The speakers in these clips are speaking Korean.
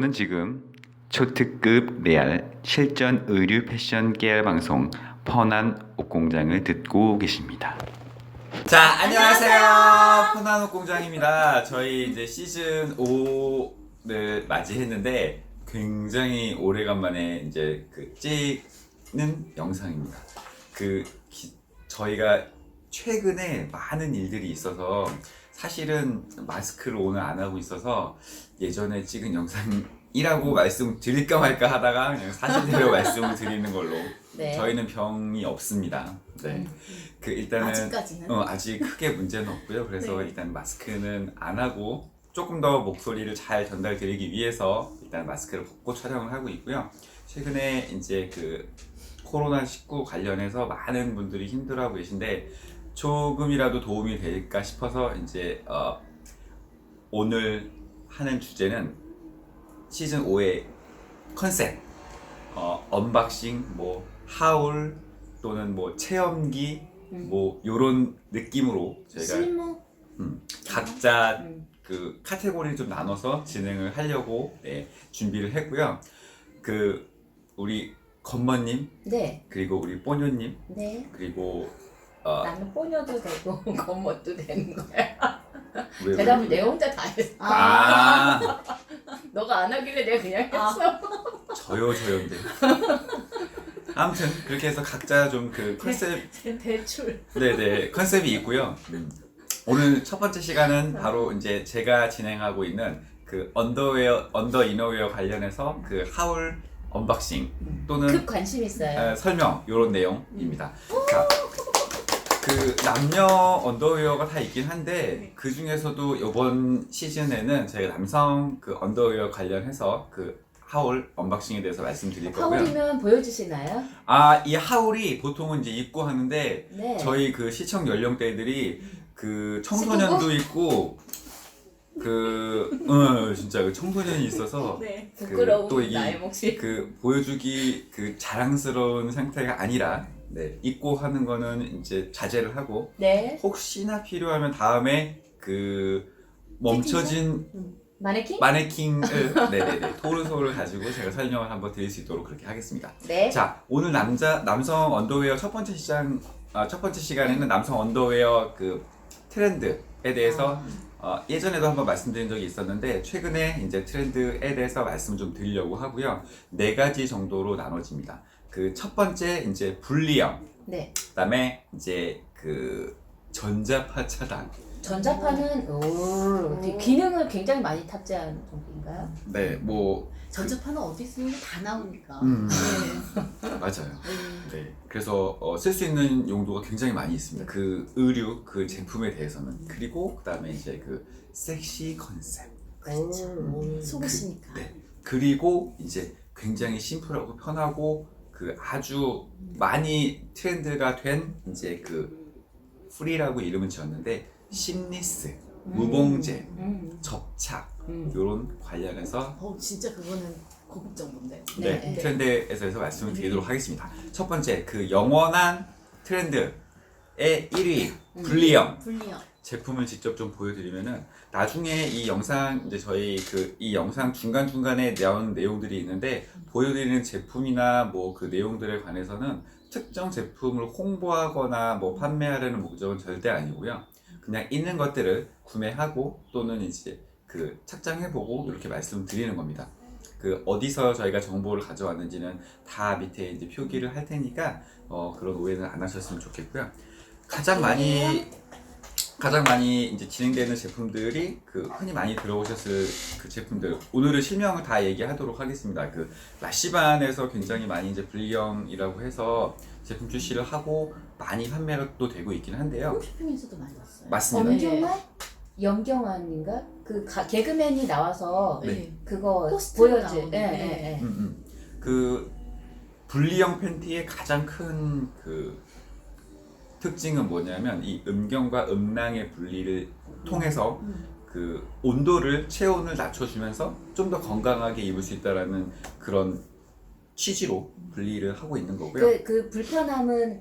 여러분은 지금 초특급 레알 실전 의류 패션 깨알 방송 펀한 옷공장을 듣고 계십니다. 자, 안녕하세요. 펀한 옷공장입니다. 저희 이제 시즌 5를 맞이했는데 굉장히 오래간만에 이제 찍는 영상입니다. 저희가 최근에 많은 일들이 있어서 사실은 마스크를 오늘 안 하고 있어서 예전에 찍은 영상이라고 말씀드릴까 말까 하다가 그냥 사실대로 말씀을 드리는 걸로. 네. 저희는 병이 없습니다. 네. 일단은 아직까지는? 아직 크게 문제는 없고요. 그래서 네. 일단 마스크는 안 하고 조금 더 목소리를 잘 전달드리기 위해서 일단 마스크를 벗고 촬영을 하고 있고요. 최근에 이제 코로나19 관련해서 많은 분들이 힘들어하고 계신데 조금이라도 도움이 될까 싶어서 이제 오늘 하는 주제는 시즌 5의 컨셉, 언박싱, 하울 또는 체험기 요런 느낌으로 저희가 실무? 각자 카테고리를 좀 나눠서 진행을 하려고 준비를 했고요. 우리 건머님, 네. 그리고 우리 뽀뇨님, 네. 그리고 나는 뽀녀도 되고 겉멋도 되는 거야. 왜, 대답을 왜? 내가 혼자 다 했어. 너가 안 하길래 내가 그냥 했어. 저요인데. 아무튼 그렇게 해서 각자 좀 컨셉, 대출. 네네, 컨셉이 있고요. 오늘 첫 번째 시간은 바로 이제 제가 진행하고 있는 언더 이너웨어 관련해서 하울 언박싱 또는 급 관심 있어요. 설명 요런 내용입니다. 자, 남녀 언더웨어가 다 있긴 한데 그 중에서도 이번 시즌에는 저희가 남성 언더웨어 관련해서 하울 언박싱에 대해서 말씀드릴 거고요. 하울이면 보여주시나요? 이 하울이 보통은 이제 입고 하는데 네. 저희 시청 연령대들이 청소년도 있고 진짜 청소년이 있어서 네. 부끄러운 또 나의 몫이. 보여주기 자랑스러운 상태가 아니라 입고 하는 거는 이제 자제를 하고 네. 혹시나 필요하면 다음에 멈춰진 마네킹을 네네네 토르소를 가지고 제가 설명을 한번 드릴 수 있도록 그렇게 하겠습니다. 네. 자, 오늘 남성 언더웨어 첫 번째 시간에는 남성 언더웨어 트렌드에 대해서 예전에도 한번 말씀드린 적이 있었는데 최근에 이제 트렌드에 대해서 말씀 좀 드리려고 하고요. 4가지 정도로 나눠집니다. 첫 번째 이제 분리형, 네. 그다음에 이제 전자파 차단. 전자파는 기능을 굉장히 많이 탑재한 정도인가요? 네, 전자파는 어디 쓰는 게 다 나오니까. 맞아요. 네, 그래서 쓸 수 있는 용도가 굉장히 많이 있습니다. 의류 제품에 대해서는. 그리고 그다음에 이제 섹시 컨셉. 그렇죠. 속으시니까. 네. 그리고 이제 굉장히 심플하고 편하고 아주 많이 트렌드가 된 이제 프리라고 이름을 지었는데 심리스, 무봉제, 접착 요런 관련해서 진짜 그거는 고급 정보인데. 네, 트렌드에서 말씀을 드리도록 하겠습니다. 첫 번째, 영원한 트렌드의 1위 분리형 분리형. 제품을 직접 좀 보여드리면은 나중에 이 영상 이제 저희 이 영상 중간중간에 나오는 내용들이 있는데 보여드리는 제품이나 내용들에 관해서는 특정 제품을 홍보하거나 판매하려는 목적은 절대 아니고요. 그냥 있는 것들을 구매하고 또는 이제 착장해보고 이렇게 말씀드리는 겁니다. 어디서 저희가 정보를 가져왔는지는 다 밑에 이제 표기를 할 테니까 그런 오해는 안 하셨으면 좋겠고요. 가장 많이 이제 진행되는 제품들이 흔히 많이 들어오셨을 제품들, 오늘은 실명을 다 얘기하도록 하겠습니다. 라시반에서 굉장히 많이 이제 분리형이라고 해서 제품 출시를 하고 많이 판매가 또 되고 있긴 한데요. 홈쇼핑에서도 많이 왔어요. 맞습니다. 엄경환? 염경환인가? 개그맨이 나와서 네. 그거 포스트로 보여줘. 나오는, 네. 분리형 팬티의 가장 큰 특징은 뭐냐면 이 음경과 음낭의 분리를 통해서 온도를 체온을 낮춰주면서 좀 더 건강하게 입을 수 있다라는 그런 취지로 분리를 하고 있는 거고요. 그 불편함을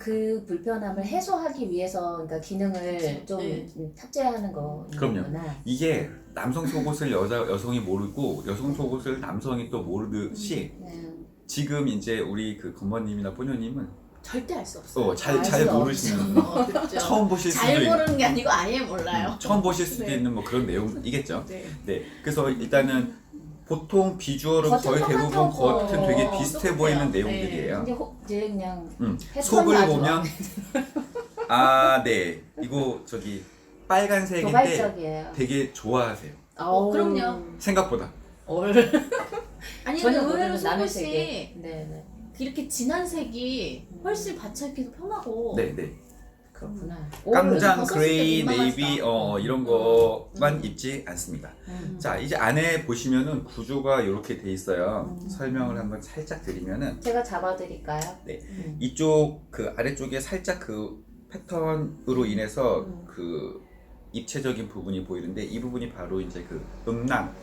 해소하기 위해서 그러니까 기능을 그렇죠. 좀 네. 탑재하는 거구나. 그럼요. 이게 남성 속옷을 여성이 모르고 여성 속옷을 남성이 또 모르듯이 네. 지금 이제 우리 그 건모님이나 뽀녀님은 절대 알 수 없어요. 잘 알 수 모르시는 그렇죠. 처음 보실 수도 잘 있는 모르는 게 아니고 아예 몰라요. 처음 보실 수도 네. 있는 뭐 그런 내용이겠죠. 네. 네, 그래서 일단은 보통 비주얼은 겉은 거의 대부분 똑같아서 겉은 되게 비슷해 똑같아요. 보이는 네. 내용들이에요. 이제 그냥 속을 해석만 보면 네, 이거 저기 빨간색인데 도발적이에요. 되게 좋아하세요. 그럼요. 생각보다. 아니 전혀 근데 의외로 모르는 남의 속옷이 세계. 네네. 이렇게 진한 색이 훨씬 받쳐입기도 편하고 네, 네. 그렇구나. 깜장, 벗었을 그레이, 때 민망하시다. 네이비 이런 거만 입지 않습니다. 자, 이제 안에 보시면은 구조가 이렇게 돼 있어요. 설명을 한번 살짝 드리면은 제가 잡아드릴까요? 네. 이쪽 그 아래쪽에 살짝 그 패턴으로 인해서 그 입체적인 부분이 보이는데 이 부분이 바로 이제 그 음낭,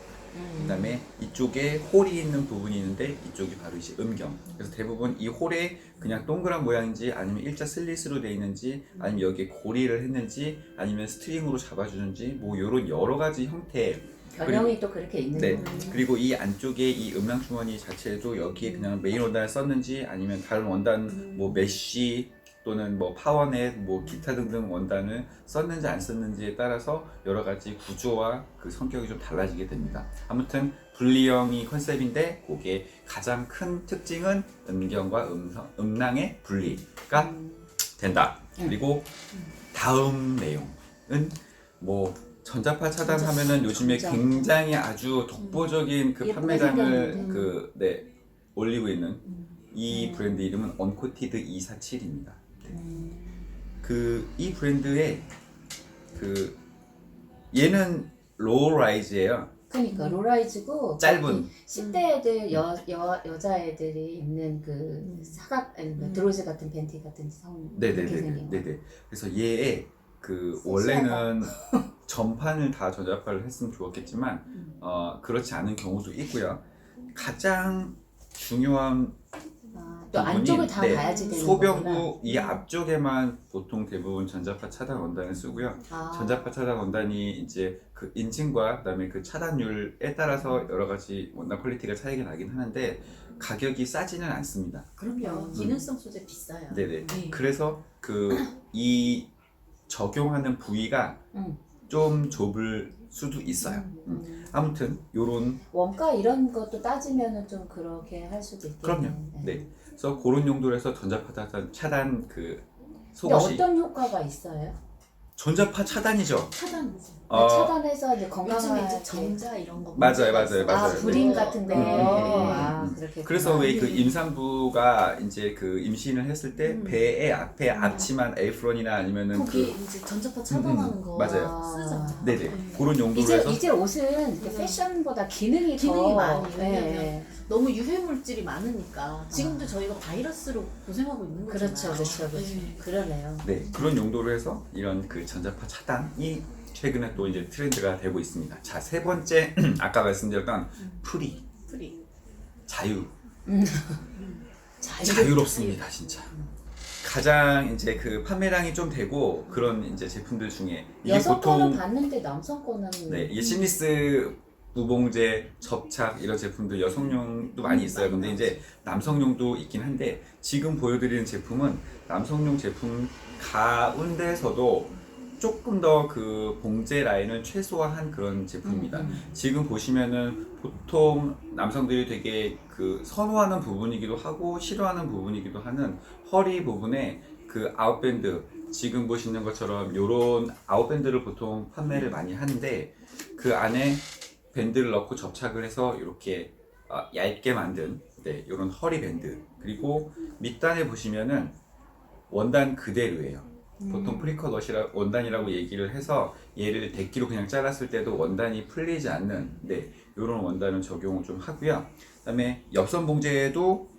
그다음에 이쪽에 홀이 있는 부분이 있는데 이쪽이 바로 이제 음경. 그래서 대부분 이 홀에 그냥 동그란 모양인지 아니면 일자 슬릿으로 되어 있는지 아니면 여기에 고리를 했는지 아니면 스트링으로 잡아주는지 뭐 이런 여러 가지 형태의 변형이 또 그렇게 있는 네. 거예요. 그리고 이 안쪽에 이 음량 주머니 자체도 여기에 그냥 메인 원단을 썼는지 아니면 다른 원단 뭐 메쉬 또는 뭐 파워넷 뭐 기타 등등 원단을 썼는지 안 썼는지에 따라서 여러 가지 구조와 그 성격이 좀 달라지게 됩니다. 아무튼 분리형이 컨셉인데 그게 가장 큰 특징은 음경과 음낭의 분리가 된다. 그리고 다음 내용은 뭐 전자파 차단하면은 요즘에 전자. 굉장히 아주 독보적인 그 예쁘게 판매량을 생겼는데. 올리고 있는 이 브랜드 이름은 언코티드 247입니다. 이 브랜드의 얘는 로우 라이즈예요. 그러니까 로라이즈고 짧은. 10대 애들 여자애들이 입는 그 사각 아니 뭐 드로즈 같은 팬티 같은 성 이렇게 생긴 거. 네네네. 그래서 얘의 섹시하다. 원래는 전판을 다 전자파를 했으면 좋았겠지만 그렇지 않은 경우도 있고요. 가장 중요한 또 안쪽을 다 봐야지 되는 소변구 거구나. 이 앞쪽에만 보통 대부분 전자파 차단 원단을 쓰고요. 전자파 차단 원단이 이제 그 인증과 그다음에 그 차단율에 따라서 여러 가지 원단 퀄리티가 차이가 나긴 하는데 가격이 싸지는 않습니다. 그럼요. 기능성 소재 비싸요. 네네. 네. 그래서 이 적용하는 부위가 좀 좁을 수도 있어요. 아무튼 요런 원가 이런 것도 따지면은 좀 그렇게 할 수도 있겠네요. 그럼요. 네. 그래서 그런 용도로 해서 전자파 차단 그 근데 속옷이 어떤 효과가 있어요? 전자파 차단이죠. 차단이지. 차단해서 이제 요즘에 건강하게 이제 정자 이런 거 맞아요, 문제가 맞아요. 아 불임 있어가지고. 같은데. 그렇게. 그래서 왜 그 임산부가 이제 그 임신을 했을 때 배의 앞에 앞치만 에이프론이나 아니면은 거기 이제 전자파 차단하는 거 맞아요. 쓰잖아. 네네. 그런 용도로 해서 이제 옷은 이렇게 패션보다 기능이 기능이 더 많이 네. 너무 유해 물질이 많으니까 지금도 저희가 바이러스로 고생하고 있는 거잖아요. 그렇죠. 네. 그러네요. 네 그런 용도로 해서 이런 그 전자파 차단이 최근에 또 이제 트렌드가 되고 있습니다. 자, 세 번째 아까 말씀드렸던 프리 자유 자유롭습니다 진짜. 가장 이제 그 판매량이 좀 되고 그런 이제 제품들 중에 이게 여성 거는 보통 봤는데 남성 거는 네, 이게 심리스 무봉제, 접착 이런 제품들 여성용도 많이 있어요. 근데 이제 남성용도 있긴 한데 지금 보여드리는 제품은 남성용 제품 가운데서도 조금 더 그 봉제 라인을 최소화한 그런 제품입니다. 지금 보시면은 보통 남성들이 되게 그 선호하는 부분이기도 하고 싫어하는 부분이기도 하는 허리 부분에 그 아웃밴드 지금 보시는 것처럼 요런 아웃밴드를 보통 판매를 많이 하는데 그 안에 밴드를 넣고 접착을 해서 이렇게 얇게 만든 이런 허리 밴드 그리고 밑단에 보시면은 원단 그대로예요. 보통 프리컷 원단이라고 얘기를 해서 얘를 대기로 그냥 잘랐을 때도 원단이 풀리지 않는 이런 원단을 적용을 좀 하고요. 그다음에 엽선 봉제에도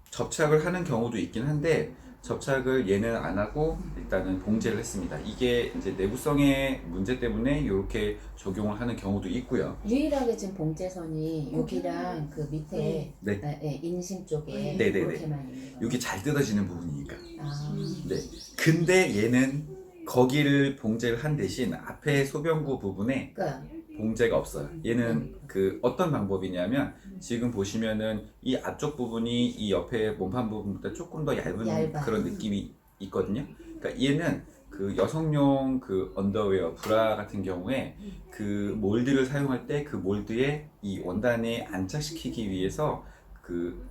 접착을 하는 경우도 있긴 한데 접착을 얘는 안 하고 일단은 봉제를 했습니다. 이게 이제 내구성의 문제 때문에 이렇게 적용을 하는 경우도 있고요. 유일하게 지금 봉제선이 여기랑 그 밑에 네. 인심 쪽에 네네네. 그렇게만 있는 거예요. 여기 잘 뜯어지는 부분이니까. 아, 네. 근데 얘는 거기를 봉제를 한 대신 앞에 소변구 부분에 그러니까 봉제가 없어요. 얘는 그 어떤 방법이냐면 지금 보시면은 이 앞쪽 부분이 이 옆에 몸판 부분보다 조금 더 얇은 얇아. 그런 느낌이 있거든요. 그러니까 얘는 그 여성용 그 언더웨어 브라 같은 경우에 그 몰드를 사용할 때 그 몰드에 이 원단에 안착시키기 위해서 그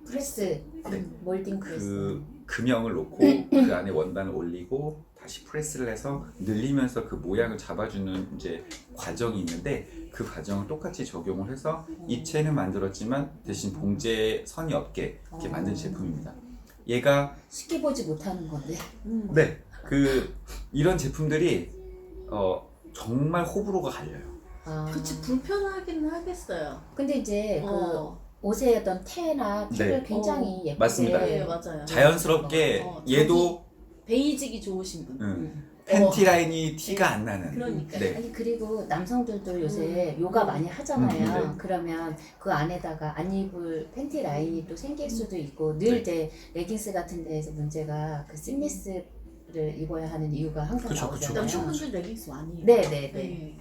프레스, 네. 몰딩 프레스. 그 금형을 놓고 그 안에 원단을 올리고 다시 프레스를 해서 늘리면서 그 모양을 잡아주는 이제 과정이 있는데 그 과정을 똑같이 적용을 해서 입체는 만들었지만 대신 봉제 선이 없게 이렇게 만든 제품입니다. 얘가 쉽게 보지 못하는 건데. 네, 그 이런 제품들이 정말 호불호가 갈려요. 아. 그치 불편하긴 하겠어요. 근데 이제 어. 그 옷에 어떤 테나 티를 네. 굉장히 예쁘게 맞습니다. 네 맞아요. 자연스럽게 얘도 베이직이 좋으신 분. 팬티 라인이 티가 안 나는. 그러니까. 네. 아니 그리고 남성들도 요새 요가 많이 하잖아요. 네. 그러면 그 안에다가 안 입을 팬티 라인이 또 생길 수도 있고 늘 네. 이제 레깅스 같은 데에서 문제가 그 슬리스를 입어야 하는 이유가 항상 그쵸, 나오잖아요. 남성분들 레깅스 많이 입어요. 네네네. 네.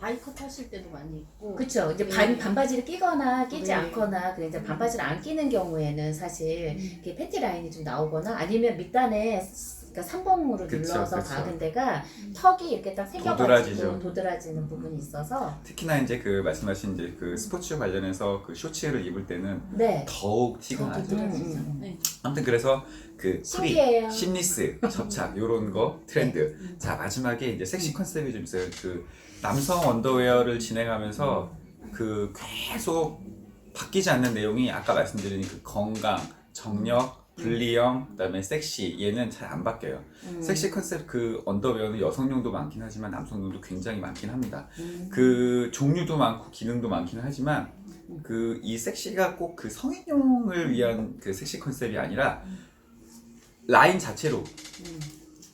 바이컷 하실 때도 많이 입고. 그렇죠. 이제 네. 반바지를 끼거나 끼지 네. 않거나 그냥 이제 반바지를 안 끼는 경우에는 사실 이게 팬티 라인이 좀 나오거나 아니면 밑단에 그러니까 3번으로 그쵸, 눌러서 그쵸. 박은 데가 턱이 이렇게 딱 도드라지죠. 생겨가지고 도드라지는 부분이 있어서 특히나 이제 그 말씀하신 이제 그 스포츠 관련해서 그 쇼츠를 입을 때는 네. 더욱 티가 나죠. 네. 아무튼 그래서 그 프리, 신기해요. 심리스, 접착 요런 거 트렌드. 자 마지막에 이제 섹시 컨셉이 좀 있어요. 그 남성 언더웨어를 진행하면서 그 계속 바뀌지 않는 내용이 아까 말씀드린 그 건강, 정력, 분리형, 그다음에 섹시 얘는 잘 안 바뀌어요. 섹시 컨셉 그 언더웨어는 여성용도 많긴 하지만 남성용도 굉장히 많긴 합니다. 그 종류도 많고 기능도 많긴 하지만 그 이 섹시가 꼭 그 성인용을 위한 그 섹시 컨셉이 아니라 라인 자체로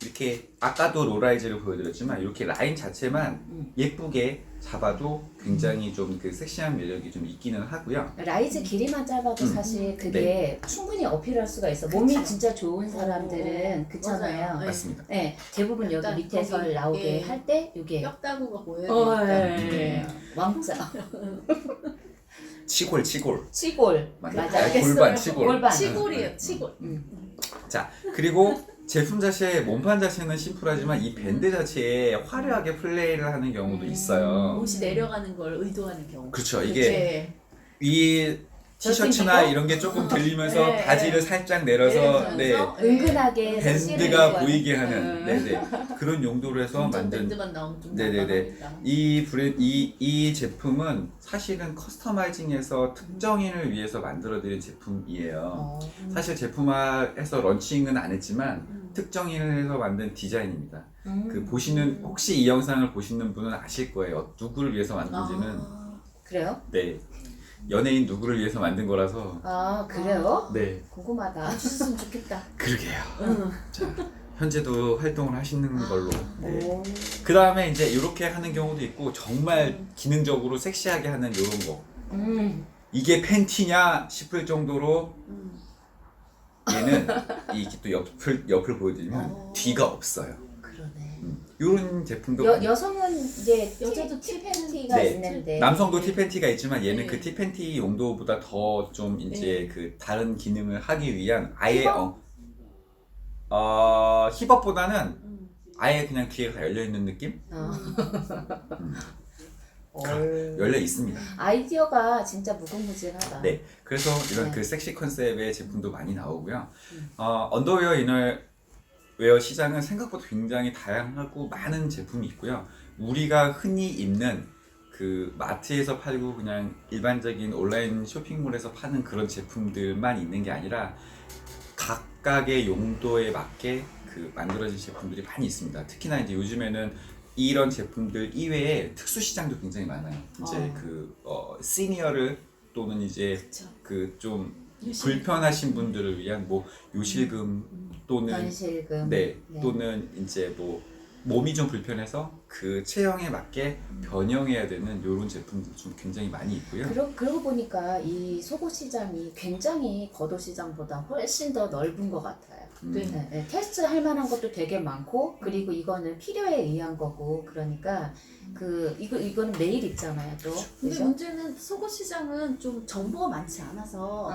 이렇게 아까도 로라이즈를 보여드렸지만 이렇게 라인 자체만 예쁘게 잡아도 굉장히 좀 그 섹시한 매력이 좀 있기는 하고요. 라이즈 길이만 짧아도 사실 그게 충분히 어필할 수가 있어. 몸이 그쵸. 진짜 좋은 사람들은 그렇잖아요. 맞아요. 네. 맞습니다. 네, 대부분 여기 약간 밑에 설 거기, 나오게 예. 할 때 이게 뼈다구가 보여야 어, 되니까. 예. 왕자 치골 치골 맞아요. 맞아. 골반 치골. 골반. 치골이에요, 치골. 자 그리고 제품 자체 몸판 자체는 심플하지만 이 밴드 자체에 화려하게 플레이를 하는 경우도 있어요. 옷이 내려가는 걸 의도하는 경우. 그렇죠. 이게 네. 이 티셔츠나 저승 이런 게 조금 들리면서 네, 바지를 살짝 내려서 네, 내려서 은근하게 섹시를 밴드가 입어요. 보이게 하는 네네 그런 용도로 해서 동전 만든 밴드만 나오면 좀 네네네. 난감하니까. 이 제품은 사실은 커스터마이징해서 특정인을 위해서 만들어드린 제품이에요. 어. 사실 제품화해서 런칭은 안 했지만 특정인을 해서 만든 디자인입니다. 그 보시는 혹시 이 영상을 보시는 분은 아실 거예요. 누구를 위해서 만든지는 그래요? 네 연예인 누구를 위해서 만든 거라서 아 그래요? 네 궁금하다. 주셨으면 좋겠다. 그러게요. 자 현재도 활동을 하시는 걸로. 네. 오. 그 다음에 이제 이렇게 하는 경우도 있고 정말 기능적으로 섹시하게 하는 이런 거. 이게 팬티냐 싶을 정도로 얘는 이게 또 옆을 보여드리면 뒤가 없어요. 그러네. 이런 제품도 여성은 이제 여자도 티 팬티가 네. 있는데 남성도 티팬티가 있지만 얘는 네. 그 티팬티 용도보다 더 좀 이제 네. 그 다른 기능을 하기 위한 아예 힙업? 힙업보다는 아예 그냥 뒤에 다 열려 있는 느낌? 열려 있습니다. 아이디어가 진짜 무궁무진하다. 네, 그래서 이런 네. 그 섹시 컨셉의 제품도 많이 나오고요. 언더웨어, 이너웨어 시장은 생각보다 굉장히 다양하고 많은 제품이 있고요. 우리가 흔히 입는 그 마트에서 팔고 그냥 일반적인 온라인 쇼핑몰에서 파는 그런 제품들만 있는 게 아니라 각각의 용도에 맞게 그 만들어진 제품들이 많이 있습니다. 특히나 이제 요즘에는 이런 제품들 이외에 특수 시장도 굉장히 많아요. 이제 시니어를 또는 이제 그 좀 불편하신 분들을 위한 뭐 요실금 또는 현실금. 네, 또는 이제 뭐 몸이 좀 불편해서 그 체형에 맞게 변형해야 되는 이런 제품들 좀 굉장히 많이 있고요. 그러고 보니까 이 속옷 시장이 굉장히 겉옷 시장보다 훨씬 더 넓은 것 같아요. 네. 네, 테스트 할 만한 것도 되게 많고, 그리고 이거는 필요에 의한 거고, 그러니까 이거는 매일 입잖아요, 또. 근데 그죠? 문제는 속옷 시장은 좀 정보가 많지 않아서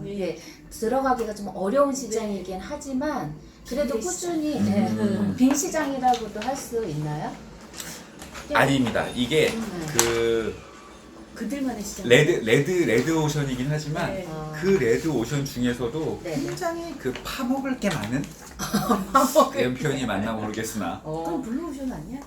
이게 들어가기가 좀 어려운 시장이긴 하지만 그래도 빈 꾸준히 음. 빈 시장이라고도 할 수 있나요? 아닙니다. 이게 그 그들만의 시장. 레드 오션이긴 하지만 네. 그 레드 오션 중에서도 네. 굉장히 그 파먹을 게 많은 이런 표현이 맞나 모르겠으나 그럼 블루오션 아니야?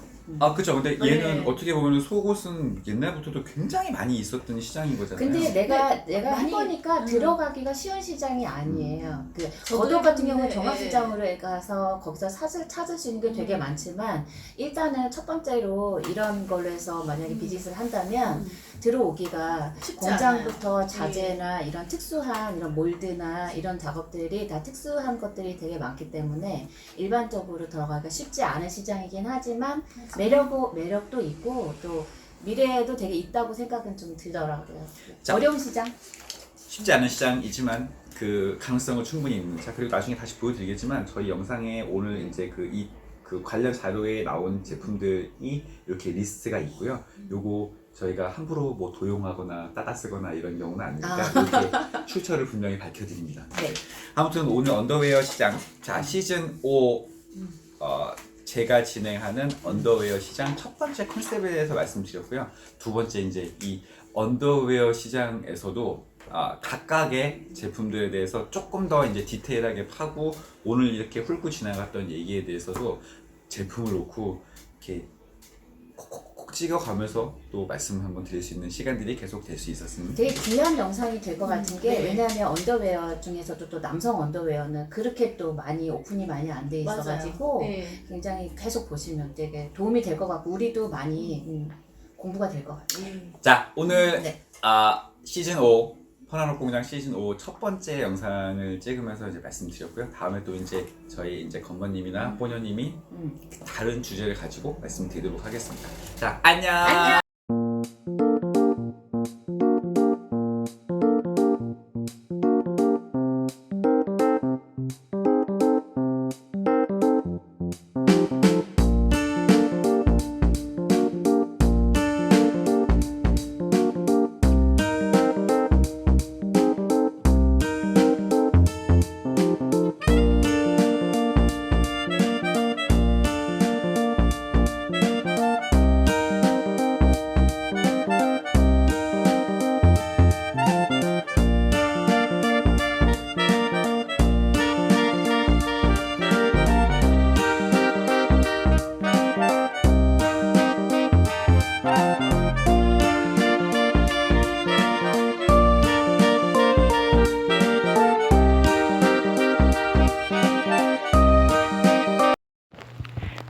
그쵸. 근데 네. 얘는 어떻게 보면 속옷은 옛날부터도 굉장히 많이 있었던 시장인 거잖아요. 근데 내가 많이- 해보니까 들어가기가 쉬운 시장이 아니에요. 그 저도 겉옷 같은 경우는 해봤는데, 종합시장으로 가서 거기서 찾을 수 있는 게 되게 많지만 일단은 첫 번째로 이런 걸로 해서 만약에 비즈니스를 한다면 들어오기가 쉽지 공장부터 않아요. 자재나 이런 특수한 이런 몰드나 이런 작업들이 다 특수한 것들이 되게 많기 때문에 일반적으로 들어가기가 쉽지 않은 시장이긴 하지만 매력도 있고 또 미래에도 되게 있다고 생각은 좀 들더라고요. 자. 어려운 시장? 쉽지 않은 시장이지만 그 가능성은 충분히 있는. 자, 그리고 나중에 다시 보여드리겠지만 저희 영상에 오늘 이제 그 관련 자료에 나온 제품들이 이렇게 리스트가 있고요. 요거 저희가 함부로 뭐 도용하거나 따다 쓰거나 이런 경우는 아니니까 이렇게 출처를 분명히 밝혀드립니다. 네. 아무튼 오늘 언더웨어 시장, 자 시즌 5 제가 진행하는 언더웨어 시장 첫 번째 컨셉에 대해서 말씀드렸고요. 두 번째 이제 이 언더웨어 시장에서도 각각의 제품들에 대해서 조금 더 이제 디테일하게 파고 오늘 이렇게 훑고 지나갔던 얘기에 대해서도 제품을 놓고 이렇게 콕콕콕 찍어가면서 또 말씀을 한번 드릴 수 있는 시간들이 계속 될 수 있었습니다. 되게 귀한 영상이 될 것 같은 게 네. 왜냐하면 언더웨어 중에서도 또 남성 언더웨어는 그렇게 또 많이 오픈이 많이 안 돼 있어가지고 네. 굉장히 계속 보시면 되게 도움이 될 것 같고 우리도 많이 공부가 될 것 같아요. 자, 오늘 네. 시즌 5 퍼나노 공장 시즌 5 첫 번째 영상을 찍으면서 이제 말씀드렸고요. 다음에 또 이제 저희 이제 건건님이나 뽀녀님이 다른 주제를 가지고 말씀드리도록 하겠습니다. 자, 안녕. 안녕.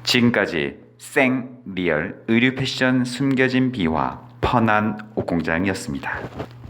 지금까지 생 리얼 의류 패션 숨겨진 비화 퍼난 옷공장이었습니다.